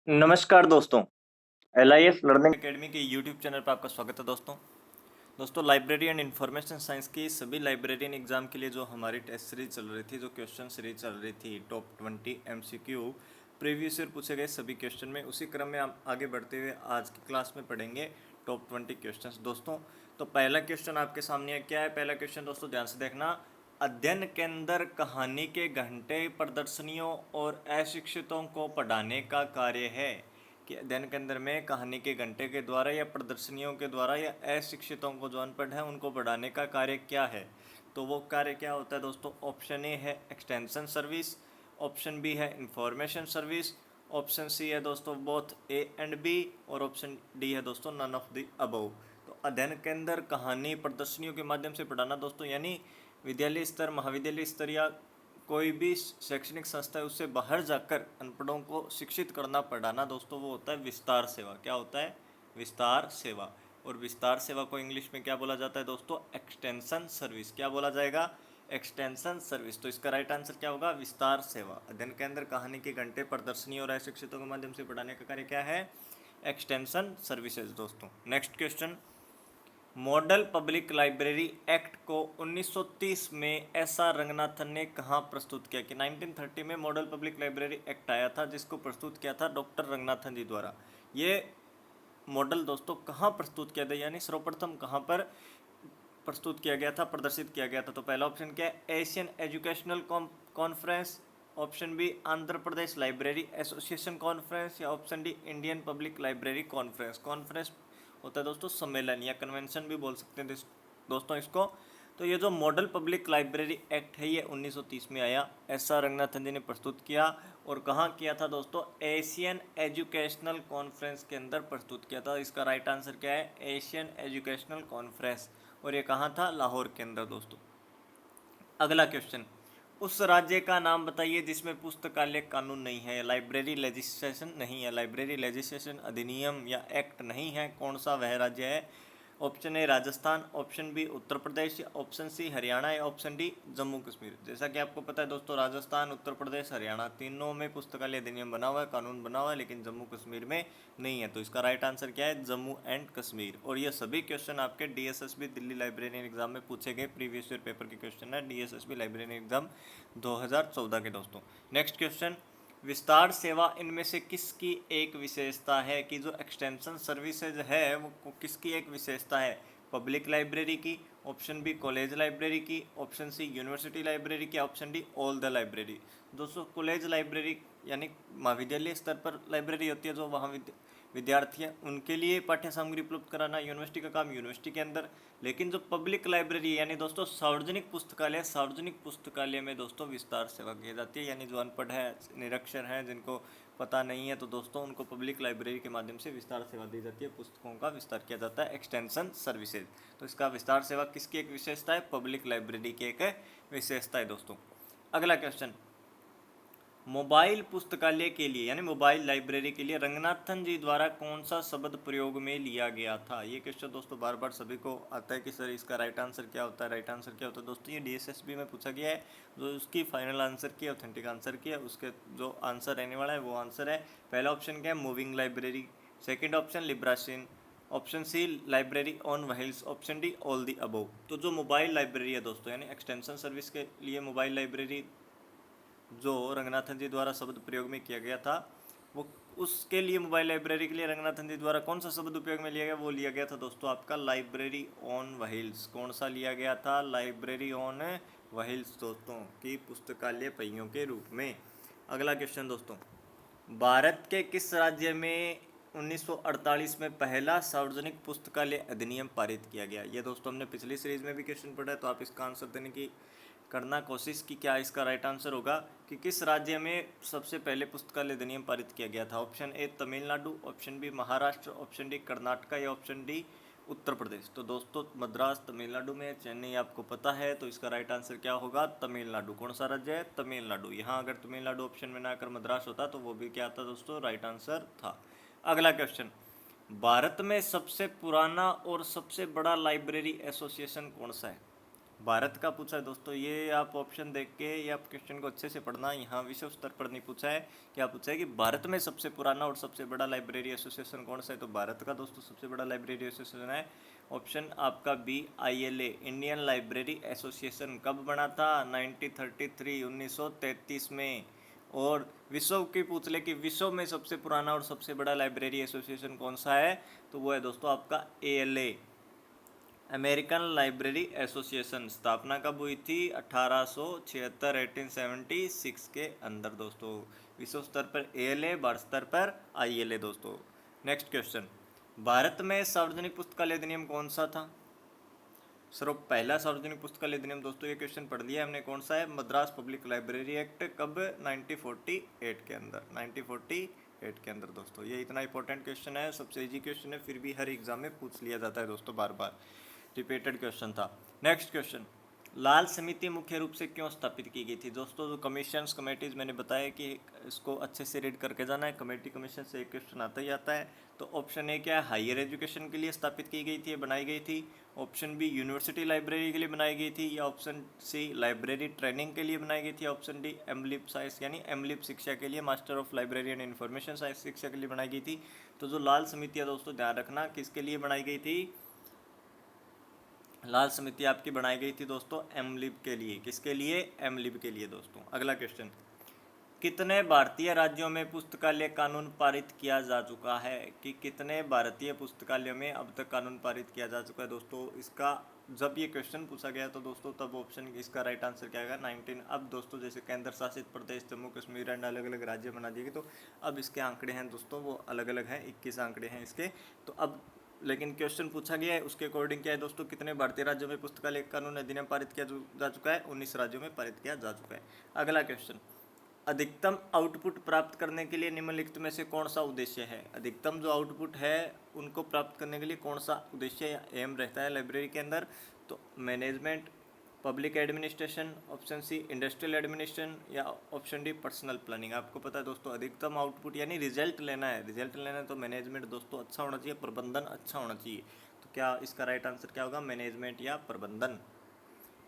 नमस्कार दोस्तों, LIS learning academy के यूट्यूब चैनल पर आपका स्वागत है दोस्तों लाइब्रेरी एंड इन्फॉर्मेशन साइंस की सभी लाइब्रेरियन एग्जाम के लिए जो हमारी टेस्ट सीरीज चल रही थी, जो क्वेश्चन सीरीज चल रही थी टॉप 20 MCQ प्रीवियस ईयर पूछे गए सभी क्वेश्चन में, उसी क्रम में हम आगे बढ़ते हुए आज की क्लास में पढ़ेंगे टॉप 20 क्वेश्चंस दोस्तों। तो पहला क्वेश्चन आपके सामने है, क्या है पहला क्वेश्चन दोस्तों, ध्यान से देखना। अध्ययन के अंदर कहानी के घंटे प्रदर्शनियों और अशिक्षितों को पढ़ाने का कार्य है। कि अध्ययन के अंदर में कहानी के घंटे के द्वारा या प्रदर्शनियों के द्वारा या अशिक्षितों को जो अनपढ़ है उनको पढ़ाने का कार्य क्या है। तो वो कार्य क्या होता है दोस्तों। ऑप्शन ए है एक्सटेंशन सर्विस, ऑप्शन बी है इंफॉर्मेशन सर्विस, ऑप्शन सी है दोस्तों बोथ ए एंड बी, और ऑप्शन डी है दोस्तों नन ऑफ द अबव। तो अध्ययन के अंदर कहानी प्रदर्शनियों के माध्यम से पढ़ाना दोस्तों, यानी विद्यालय स्तर, महाविद्यालय स्तर या कोई भी शैक्षणिक संस्था है उससे बाहर जाकर अनपढ़ों को शिक्षित करना पढ़ाना दोस्तों, वो होता है विस्तार सेवा। क्या होता है? विस्तार सेवा। और विस्तार सेवा को इंग्लिश में क्या बोला जाता है दोस्तों? Extension service. क्या बोला जाएगा? Extension service. तो इसका राइट आंसर क्या होगा? विस्तार सेवा। अध्ययन के अंदर कहानी के घंटे प्रदर्शनी और अशिक्षितों के माध्यम से पढ़ाने का कार्य क्या है? एक्सटेंशन सर्विसेज दोस्तों। Next question, model public library act को 1930 में SR रंगनाथन ने कहाँ प्रस्तुत किया? कि 1930 में मॉडल पब्लिक लाइब्रेरी एक्ट आया था, जिसको प्रस्तुत किया था डॉक्टर रंगनाथन जी द्वारा। ये मॉडल दोस्तों कहाँ प्रस्तुत किया था, यानी सर्वप्रथम कहाँ पर प्रस्तुत किया गया था, प्रदर्शित किया गया था? तो पहला ऑप्शन क्या है? Asian educational conference, option B Andhra Pradesh library association conference, या option D Indian public library conference. Conference होता है दोस्तों सम्मेलन या कन्वेंशन भी बोल सकते हैं दोस्तों इसको। तो ये जो मॉडल पब्लिक लाइब्रेरी एक्ट है ये 1930 में आया, SR रंगनाथन जी ने प्रस्तुत किया। और कहाँ किया था दोस्तों? एशियन एजुकेशनल कॉन्फ्रेंस के अंदर प्रस्तुत किया था। इसका राइट आंसर क्या है? Asian educational conference. और ये कहाँ था? लाहौर के अंदर दोस्तों। अगला क्वेश्चन, उस राज्य का नाम बताइए जिसमें पुस्तकालय कानून नहीं है, लाइब्रेरी लेजिस्लेशन नहीं है, लाइब्रेरी लेजिस्लेशन अधिनियम या एक्ट नहीं है, कौन सा वह राज्य है? Option A Rajasthan, option B Uttar Pradesh, option C Haryana, या ऑप्शन डी जम्मू कश्मीर। जैसा कि आपको पता है दोस्तों, राजस्थान, उत्तर प्रदेश, हरियाणा तीनों में पुस्तकालय अधिनियम बना हुआ है, कानून बना हुआ है, लेकिन जम्मू कश्मीर में नहीं है। तो इसका राइट आंसर क्या है? जम्मू एंड कश्मीर। और ये सभी क्वेश्चन आपके DSSB दिल्ली लाइब्रेरियन एग्जाम में पूछे गए प्रीवियस ईयर पेपर के क्वेश्चन है, DSSB लाइब्रेरियन एग्जाम 2014 के दोस्तों। नेक्स्ट क्वेश्चन, विस्तार सेवा इनमें से किसकी एक विशेषता है? कि जो एक्सटेंशन सर्विसेज है वो किसकी एक विशेषता है? पब्लिक लाइब्रेरी की, ऑप्शन बी कॉलेज लाइब्रेरी की, ऑप्शन सी यूनिवर्सिटी लाइब्रेरी की, option D all the library. दोस्तों कॉलेज लाइब्रेरी यानी महाविद्यालय स्तर पर लाइब्रेरी होती है, जो वहाँ विद्यार्थी हैं उनके लिए पाठ्य सामग्री उपलब्ध कराना यूनिवर्सिटी का काम, यूनिवर्सिटी के अंदर। लेकिन जो पब्लिक लाइब्रेरी यानी दोस्तों सार्वजनिक पुस्तकालय, सार्वजनिक पुस्तकालय में दोस्तों विस्तार सेवा की जाती है, यानी जो अनपढ़ है, निरक्षर हैं, जिनको पता नहीं है, तो दोस्तों उनको पब्लिक लाइब्रेरी के माध्यम से विस्तार सेवा दी जाती है, पुस्तकों का विस्तार किया जाता है, एक्सटेंशन सर्विसेज। तो इसका विस्तार सेवा किसकी एक विशेषता है? पब्लिक लाइब्रेरी की एक विशेषता है दोस्तों। अगला क्वेश्चन, मोबाइल पुस्तकालय के लिए यानी मोबाइल लाइब्रेरी के लिए रंगनाथन जी द्वारा कौन सा शब्द प्रयोग में लिया गया था? ये क्वेश्चन दोस्तों बार बार सभी को आता है कि सर इसका राइट आंसर क्या होता है, राइट आंसर क्या होता है दोस्तों। ये DSSB में पूछा गया है, जो उसकी फाइनल आंसर की ऑथेंटिक आंसर की है, उसके जो आंसर रहने वाला है वो आंसर है। पहला ऑप्शन क्या है? मूविंग लाइब्रेरी, सेकेंड ऑप्शन लिब्रासिन, option C library on wheels, option D all the above. तो जो मोबाइल लाइब्रेरी है दोस्तों, यानी एक्सटेंशन सर्विस के लिए मोबाइल लाइब्रेरी जो रंगनाथन जी द्वारा शब्द प्रयोग में किया गया था, वो उसके लिए मोबाइल लाइब्रेरी के लिए रंगनाथन जी द्वारा कौन सा शब्द उपयोग में लिया गया? वो लिया गया था दोस्तों आपका लाइब्रेरी ऑन व्हील्स। कौन सा लिया गया था? लाइब्रेरी ऑन व्हील्स दोस्तों, की पुस्तकालय पहियों के रूप में। अगला क्वेश्चन दोस्तों, भारत के किस राज्य में 1948 में पहला सार्वजनिक पुस्तकालय अधिनियम पारित किया गया? ये दोस्तों हमने पिछली सीरीज में भी क्वेश्चन पढ़ा है, तो आप इसका आंसर देने की करना कोशिश की क्या इसका राइट आंसर होगा कि किस राज्य में सबसे पहले पुस्तकालय अधिनियम पारित किया गया था। Option A Tamil Nadu, option B Maharashtra, option D Karnataka, या ऑप्शन डी उत्तर प्रदेश। तो दोस्तों मद्रास तमिलनाडु में, चेन्नई आपको पता है, तो इसका राइट आंसर क्या होगा? तमिलनाडु। कौन सा राज्य है? तमिलनाडु। यहाँ अगर तमिलनाडु ऑप्शन में ना आकर मद्रास होता तो वो भी क्या था दोस्तों? राइट आंसर था। अगला क्वेश्चन, भारत में सबसे पुराना और सबसे बड़ा लाइब्रेरी एसोसिएशन कौन सा है? भारत का पूछा है दोस्तों, ये आप ऑप्शन देख के ये आप क्वेश्चन को अच्छे से पढ़ना, यहाँ विश्व स्तर पर नहीं पूछा है। क्या पूछा है कि भारत में सबसे पुराना और सबसे बड़ा लाइब्रेरी एसोसिएशन कौन सा है, तो भारत का दोस्तों सबसे बड़ा लाइब्रेरी एसोसिएशन है ऑप्शन आपका B ILA, Indian library association. कब बना था, 1933, 1933 में। और विश्व की पूछ ले कि विश्व में सबसे पुराना और सबसे बड़ा लाइब्रेरी एसोसिएशन कौन सा है, तो वो है दोस्तों आपका ALA, अमेरिकन लाइब्रेरी एसोसिएशन। स्थापना कब हुई थी, 1876, 1876 के अंदर दोस्तों। विश्व स्तर पर ALA, भारत स्तर पर ILA दोस्तों। नेक्स्ट क्वेश्चन, भारत में सार्वजनिक पुस्तकालय अधिनियम कौन सा था। सर पहला सार्वजनिक पुस्तकालय अधिनियम दोस्तों, ये क्वेश्चन पढ़ लिया हमने, कौन सा है, मद्रास पब्लिक लाइब्रेरी एक्ट। कब, 1948 के अंदर, 1948 के अंदर दोस्तों। ये इतना इंपॉर्टेंट क्वेश्चन है, सबसे इजी क्वेश्चन है, फिर भी हर एग्जाम में पूछ लिया जाता है दोस्तों, बार बार रिपीटेड क्वेश्चन था। नेक्स्ट क्वेश्चन, लाल समिति मुख्य रूप से क्यों स्थापित की गई थी दोस्तों। जो कमीशंस कमेटीज मैंने बताया कि इसको अच्छे से रीड करके जाना है, कमेटी कमीशन से एक क्वेश्चन आता ही आता है। तो ऑप्शन ए क्या है, हायर एजुकेशन के लिए स्थापित की गई थी, बनाई गई थी। ऑप्शन बी यूनिवर्सिटी लाइब्रेरी के लिए बनाई गई थी, या ऑप्शन सी लाइब्रेरी ट्रेनिंग के लिए बनाई गई थी, ऑप्शन डी एमलिप साइंस यानी एमलिप शिक्षा के लिए, master of library and information science शिक्षा के लिए बनाई गई थी। तो जो लाल समिति है दोस्तों, ध्यान रखना किसके लिए बनाई गई थी, लाल समिति आपकी बनाई गई थी दोस्तों एमलिब के लिए। किसके लिए, एमलिब के लिए दोस्तों। अगला क्वेश्चन, कितने भारतीय राज्यों में पुस्तकालय कानून पारित किया जा चुका है, कि कितने भारतीय पुस्तकालयों में अब तक कानून पारित किया जा चुका है दोस्तों। इसका जब ये क्वेश्चन पूछा गया तो दोस्तों तब ऑप्शन इसका राइट आंसर क्या आएगा, 19। अब दोस्तों जैसे केंद्र शासित प्रदेश जम्मू कश्मीर एंड अलग अलग राज्य बना दिए, तो अब इसके आंकड़े हैं दोस्तों वो अलग अलग हैं, 21 आंकड़े हैं इसके। तो अब लेकिन क्वेश्चन पूछा गया है उसके अकॉर्डिंग क्या है दोस्तों, कितने भारतीय राज्यों में पुस्तकालय कानून अधिनियम पारित किया जा चुका है, 19 राज्यों में पारित किया जा चुका है। अगला क्वेश्चन, अधिकतम आउटपुट प्राप्त करने के लिए निम्नलिखित में से कौन सा उद्देश्य है। अधिकतम जो आउटपुट है उनको प्राप्त करने के लिए कौन सा उद्देश्य या एम रहता है लाइब्रेरी के अंदर, तो management, public administration, option C industrial administration, या ऑप्शन डी पर्सनल प्लानिंग। आपको पता है दोस्तों अधिकतम आउटपुट यानी रिजल्ट लेना है, रिजल्ट लेना है तो मैनेजमेंट दोस्तों अच्छा होना चाहिए, प्रबंधन अच्छा होना चाहिए। तो क्या इसका राइट आंसर क्या होगा, मैनेजमेंट या प्रबंधन।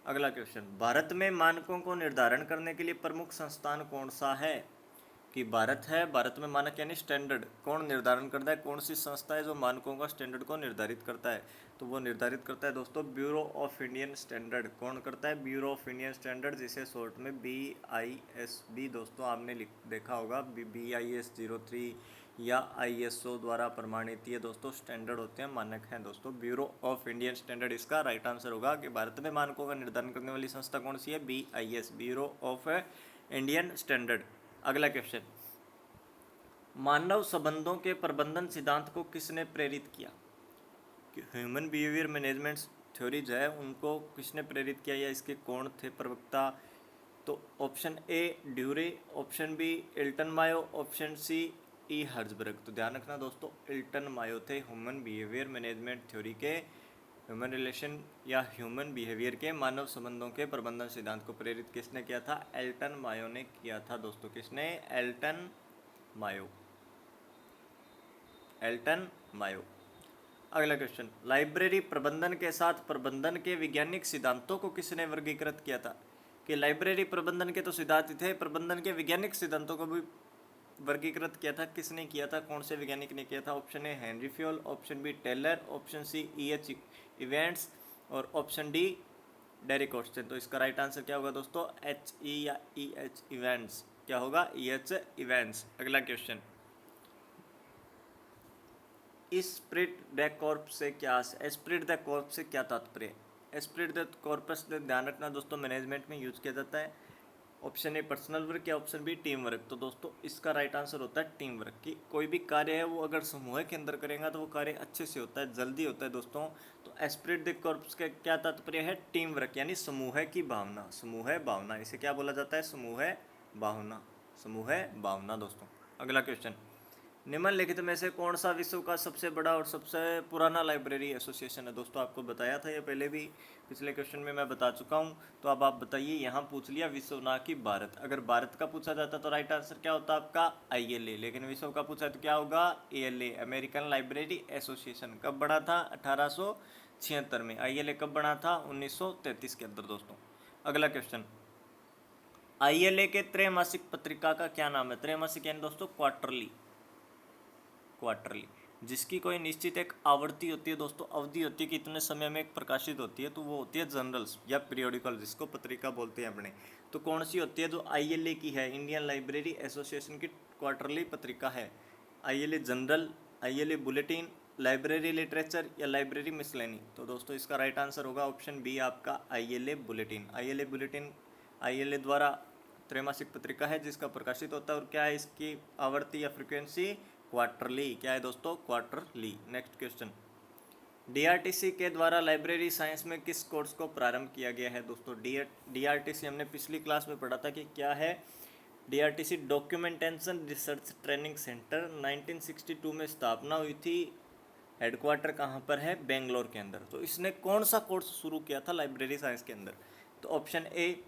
अगला क्वेश्चन, भारत में मानकों को निर्धारण करने के लिए प्रमुख संस्थान कौन सा है, कि भारत है, भारत में मानक यानी स्टैंडर्ड कौन निर्धारण करता है, कौन सी संस्था है जो मानकों का स्टैंडर्ड को निर्धारित करता है, तो वो निर्धारित करता है दोस्तों ब्यूरो ऑफ इंडियन स्टैंडर्ड। कौन करता है, ब्यूरो ऑफ इंडियन स्टैंडर्ड, जिसे शॉर्ट में BISB दोस्तों आपने देखा होगा, BIS 03 या ISO द्वारा प्रमाणित ये दोस्तों स्टैंडर्ड होते हैं, मानक हैं दोस्तों, ब्यूरो ऑफ इंडियन स्टैंडर्ड। इसका राइट आंसर होगा कि भारत में मानकों का निर्धारण करने वाली संस्था कौन सी है, BIS, bureau of Indian standard. अगला क्वेश्चन, मानव संबंधों के प्रबंधन सिद्धांत को किसने प्रेरित किया, कि ह्यूमन बिहेवियर मैनेजमेंट थ्योरीज है उनको किसने प्रेरित किया, या इसके कौन थे प्रवक्ता, तो ऑप्शन ए ड्यूरे, option B Elton Mayo, option C Herzberg. तो ध्यान रखना दोस्तों एल्टन मायो थे ह्यूमन बिहेवियर मैनेजमेंट थ्योरी के, ह्यूमन रिलेशन या ह्यूमन बिहेवियर के मानव संबंधों के प्रबंधन सिद्धांत को प्रेरित किसने किया था, एल्टन मायो ने किया था दोस्तों। किसने, एल्टन मायो, एल्टन मायो। अगला क्वेश्चन, लाइब्रेरी प्रबंधन के साथ प्रबंधन के वैज्ञानिक सिद्धांतों को किसने वर्गीकृत किया था, कि लाइब्रेरी प्रबंधन के तो सिद्धांत थे, प्रबंधन के वैज्ञानिक सिद्धांतों को भी वर्गीकृत किया था, किसने किया था, कौन से वैज्ञानिक ने किया था। Option A Henry Fayol, option B Taylor, option C EH events, और ऑप्शन डी डेरिक ऑस्टिन। तो इसका राइट आंसर क्या होगा दोस्तों, HE या EH इवेंट्स, क्या होगा, EH इवेंट्स। अगला क्वेश्चन, स्प्रिट द कॉर्प्स से क्या, स्प्रिट द कॉर्प्स से क्या तात्पर्य है। स्प्रिट द कॉर्पस, ध्यान रखना दोस्तों मैनेजमेंट में यूज किया जाता है। ऑप्शन ए पर्सनल वर्क या ऑप्शन बी टीम वर्क। तो दोस्तों इसका राइट आंसर होता है टीम वर्क, की कोई भी कार्य है वो अगर समूह के अंदर करेगा तो वो कार्य अच्छे से होता है, जल्दी होता है दोस्तों। तो एस्पिरिट द कॉर्प्स का क्या तात्पर्य है, टीम वर्क यानी समूह की भावना, समूह भावना, इसे क्या बोला जाता है, समूह भावना, समूह भावना दोस्तों। अगला क्वेश्चन, निम्नलिखित में से कौन सा विश्व का सबसे बड़ा और सबसे पुराना लाइब्रेरी एसोसिएशन है। दोस्तों आपको बताया था ये पहले भी, पिछले क्वेश्चन में मैं बता चुका हूँ। तो अब आप बताइए, यहाँ पूछ लिया विश्व ना कि भारत। अगर भारत का पूछा जाता तो राइट आंसर क्या होता आपका, ILA, लेकिन विश्व का पूछा तो क्या होगा, ALA, अमेरिकन लाइब्रेरी एसोसिएशन। कब बना था, 1976 में। ILA कब बना था? 1933 के अंदर दोस्तों। अगला क्वेश्चन, ILA के त्रैमासिक पत्रिका का क्या नाम है? त्रैमासिक यानी दोस्तों क्वार्टरली, क्वार्टरली जिसकी कोई निश्चित एक आवृत्ति होती है दोस्तों, अवधि होती है कि इतने समय में एक प्रकाशित होती है, तो वो होती है जर्नल्स या पीरियोडिकल, जिसको पत्रिका बोलते हैं अपने। तो कौन सी होती है? जो ILA की है, इंडियन लाइब्रेरी एसोसिएशन की क्वार्टरली पत्रिका है। ILA general, ILA bulletin, library literature या लाइब्रेरी मिसलेनी। तो दोस्तों इसका राइट आंसर होगा ऑप्शन बी आपका ILA bulletin. ILA bulletin ILA द्वारा त्रैमासिक पत्रिका है जिसका प्रकाशित होता है, और क्या है इसकी आवर्ती या फ्रिक्वेंसी? क्वार्टरली। क्या है दोस्तों? क्वार्टरली। नेक्स्ट क्वेश्चन, DRTC के द्वारा लाइब्रेरी साइंस में किस कोर्स को प्रारंभ किया गया है दोस्तों? DRTC हमने पिछली क्लास में पढ़ा था कि क्या है। DRTC documentation research training centre 1962 में स्थापना हुई थी। हेडक्वार्टर कहाँ पर है? बेंगलोर के अंदर। तो इसने कौन सा कोर्स शुरू किया था लाइब्रेरी साइंस के अंदर? तो option A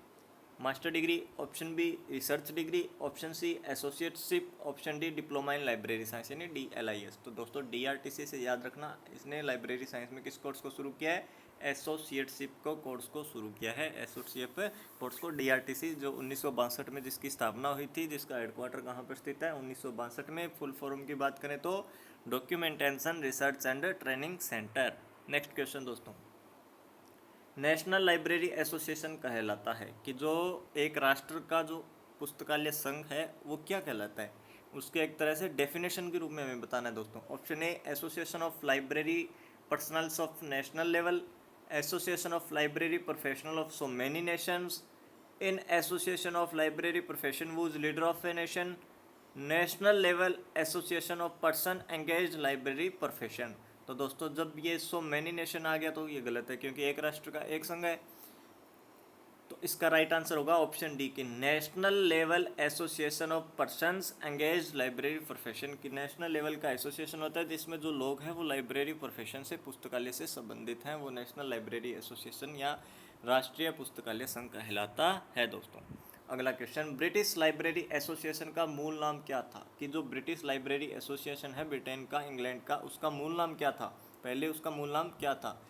master degree, option B research degree, option C associateship, option D diploma in library science यानी DLIS। तो दोस्तों DRTC से याद रखना, इसने लाइब्रेरी साइंस में किस कोर्स को शुरू किया है? एसोसिएटशिप को कोर्स को शुरू किया है। एसोसिएट कोर्स को DRTC, जो 1962 में जिसकी स्थापना हुई थी, जिसका हेडक्वार्टर कहाँ पर स्थित है? 1962 में। फुल फॉर्म की बात करें तो documentation research and training centre. Next question दोस्तों, नेशनल लाइब्रेरी एसोसिएशन कहलाता है कि जो एक राष्ट्र का जो पुस्तकालय संघ है वो क्या कहलाता है? उसके एक तरह से डेफिनेशन के रूप में हमें बताना है दोस्तों। Option A association of library personnels of national level, association of library professional of so many nations, in association of library profession whose leader of a nation, national level association of person engage library profession. तो दोस्तों जब ये so many nation आ गया तो ये गलत है, क्योंकि एक राष्ट्र का एक संघ है। तो इसका राइट आंसर होगा ऑप्शन डी की national level association of persons engage library profession की। नेशनल लेवल का एसोसिएशन होता है जिसमें जो लोग हैं वो लाइब्रेरी प्रोफेशन से, पुस्तकालय से संबंधित हैं, वो नेशनल लाइब्रेरी एसोसिएशन या राष्ट्रीय पुस्तकालय संघ कहलाता है दोस्तों। अगला क्वेश्चन, ब्रिटिश लाइब्रेरी एसोसिएशन का मूल नाम क्या था? कि जो ब्रिटिश लाइब्रेरी एसोसिएशन है ब्रिटेन का, इंग्लैंड का, उसका मूल नाम क्या था? पहले उसका मूल नाम क्या था?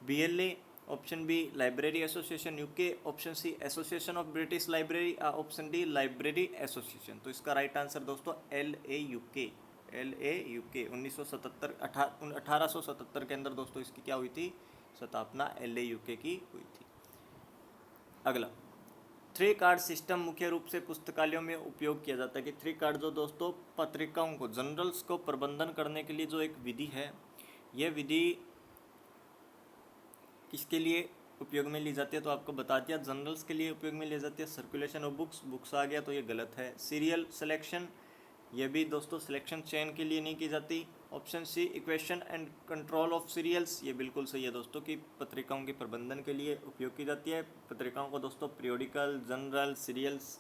BLA, option B library association UK, option C association of British library, option D library association. तो इसका राइट आंसर दोस्तों LAUK। 1977 1877 के अंदर दोस्तों इसकी क्या हुई थी? स्थापना LAUK की हुई थी। अगला, 3 कार्ड सिस्टम मुख्य रूप से पुस्तकालयों में उपयोग किया जाता है। कि 3 कार्ड जो दोस्तों पत्रिकाओं को, जर्नल्स को प्रबंधन करने के लिए जो एक विधि है, यह विधि किसके लिए उपयोग में ली जाती है? तो आपको बता दिया, जर्नल्स के लिए उपयोग में ली जाती है। सर्कुलेशन ऑफ बुक्स आ गया तो ये गलत है। सीरियल सिलेक्शन, ये भी दोस्तों सिलेक्शन चेन के लिए नहीं की जाती। Option C equation and control of serials, ये बिल्कुल सही है दोस्तों कि पत्रिकाओं के प्रबंधन के लिए उपयोग की जाती है। पत्रिकाओं को दोस्तों पीरियोडिकल, जनरल, सीरियल्स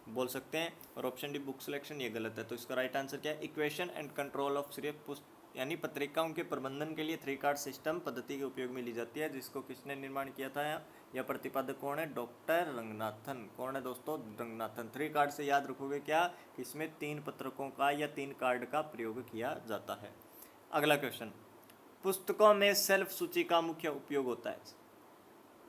बोल सकते हैं। और ऑप्शन डी बुक सिलेक्शन, ये गलत है। तो इसका राइट आंसर क्या है? Equation and control of serial, यानी पत्रिकाओं के प्रबंधन के लिए 3 कार्ड सिस्टम पद्धति के उपयोग में ली जाती है। जिसको किसने निर्माण किया था? यह प्रतिपादक कौन है? डॉक्टर रंगनाथन। कौन है दोस्तों? रंगनाथन। 3 कार्ड से याद रखोगे क्या? इसमें 3 पत्रकों का या 3 कार्ड का प्रयोग किया जाता है। अगला क्वेश्चन, पुस्तकों में सेल्फ सूची का मुख्य उपयोग होता है।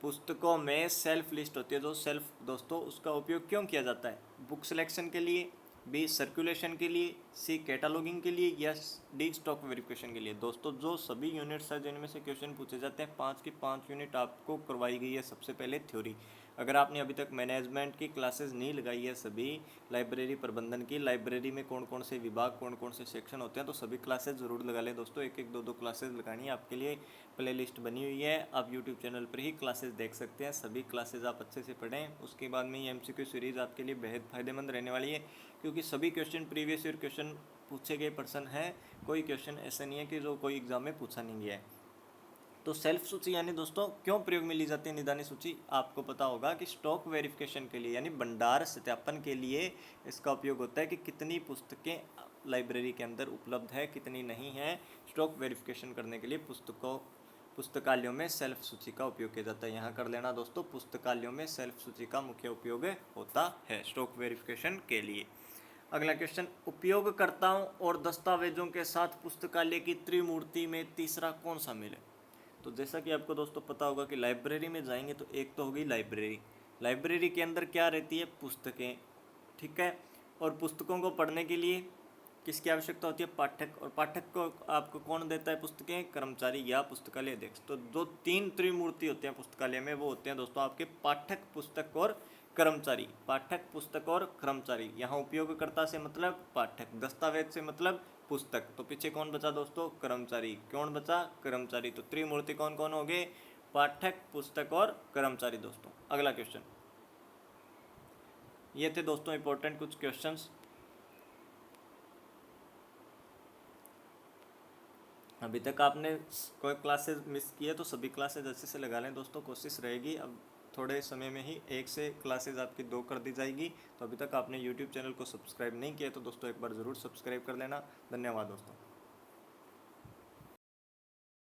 पुस्तकों में सेल्फ लिस्ट होती है, जो सेल्फ दोस्तों उसका उपयोग क्यों किया जाता है? बुक सिलेक्शन के लिए, बी सर्कुलेशन के लिए, सी कैटलॉगिंग के लिए, या डी स्टॉक वेरिफिकेशन के लिए। दोस्तों जो सभी यूनिट्स है जिनमें से क्वेश्चन पूछे जाते हैं, 5 की 5 यूनिट आपको करवाई गई है। सबसे पहले थ्योरी, अगर आपने अभी तक मैनेजमेंट की क्लासेस नहीं लगाई है, सभी लाइब्रेरी प्रबंधन की, लाइब्रेरी में कौन कौन से विभाग, कौन कौन से सेक्शन होते हैं, तो सभी क्लासेस ज़रूर लगा लें दोस्तों। 1-1, 2-2 क्लासेस लगानी है आपके लिए। प्ले लिस्ट बनी हुई है, आप यूट्यूब चैनल पर ही क्लासेस देख सकते हैं। सभी क्लासेस आप अच्छे से पढ़ें। उसके बाद में ये MCQ सीरीज़ आपके लिए बेहद फ़ायदेमंद रहने वाली है, क्योंकि सभी क्वेश्चन प्रीवियस ईयर क्वेश्चन पूछे गए पर्सन हैं। कोई क्वेश्चन ऐसा नहीं है कि जो कोई एग्जाम में पूछा नहीं गया है। तो सेल्फ सूची यानी दोस्तों क्यों प्रयोग में ली जाती है निदानी सूची? आपको पता होगा कि स्टॉक वेरिफिकेशन के लिए, यानी भंडार सत्यापन के लिए इसका उपयोग होता है कि कितनी पुस्तकें लाइब्रेरी के अंदर उपलब्ध है, कितनी नहीं है। स्टॉक वेरिफिकेशन करने के लिए पुस्तकालयों में सेल्फ सूची का उपयोग किया जाता है। यहाँ कर लेना दोस्तों, पुस्तकालयों में सेल्फ सूची का मुख्य उपयोग होता है स्टॉक वेरिफिकेशन के लिए। अगला क्वेश्चन, उपयोगकर्ताओं और दस्तावेजों के साथ पुस्तकालय की त्रिमूर्ति में तीसरा कौन शामिल है? तो जैसा कि आपको दोस्तों पता होगा कि लाइब्रेरी में जाएंगे तो एक तो होगी लाइब्रेरी। लाइब्रेरी के अंदर क्या रहती है? पुस्तकें, ठीक है। और पुस्तकों को पढ़ने के लिए किसकी आवश्यकता होती है? पाठक। और पाठक को आपको कौन देता है? पुस्तकें, कर्मचारी या पुस्तकालय अध्यक्ष। तो जो तीन त्रिमूर्ति होते हैं पुस्तकालय में वो होते हैं दोस्तों आपके पाठक, पुस्तक और कर्मचारी। पाठक, पुस्तक और कर्मचारी। यहाँ उपयोगकर्ता से मतलब पाठक, दस्तावेज से मतलब पुस्तक। तो पीछे कौन बचा दोस्तों? कर्मचारी। कौन बचा? कर्मचारी। तो त्रिमूर्ति कौन कौन हो गए? पाठक, पुस्तक और कर्मचारी दोस्तों। अगला क्वेश्चन, ये थे दोस्तों इंपॉर्टेंट कुछ क्वेश्चंस। अभी तक आपने कोई क्लासेस मिस की है तो सभी क्लासेस अच्छे से लगा लें दोस्तों। कोशिश रहेगी अब थोड़े समय में ही 1 से क्लासेस आपकी 2 कर दी जाएगी। तो अभी तक आपने यूट्यूब चैनल को सब्सक्राइब नहीं किया तो दोस्तों एक बार ज़रूर सब्सक्राइब कर लेना। धन्यवाद दोस्तों।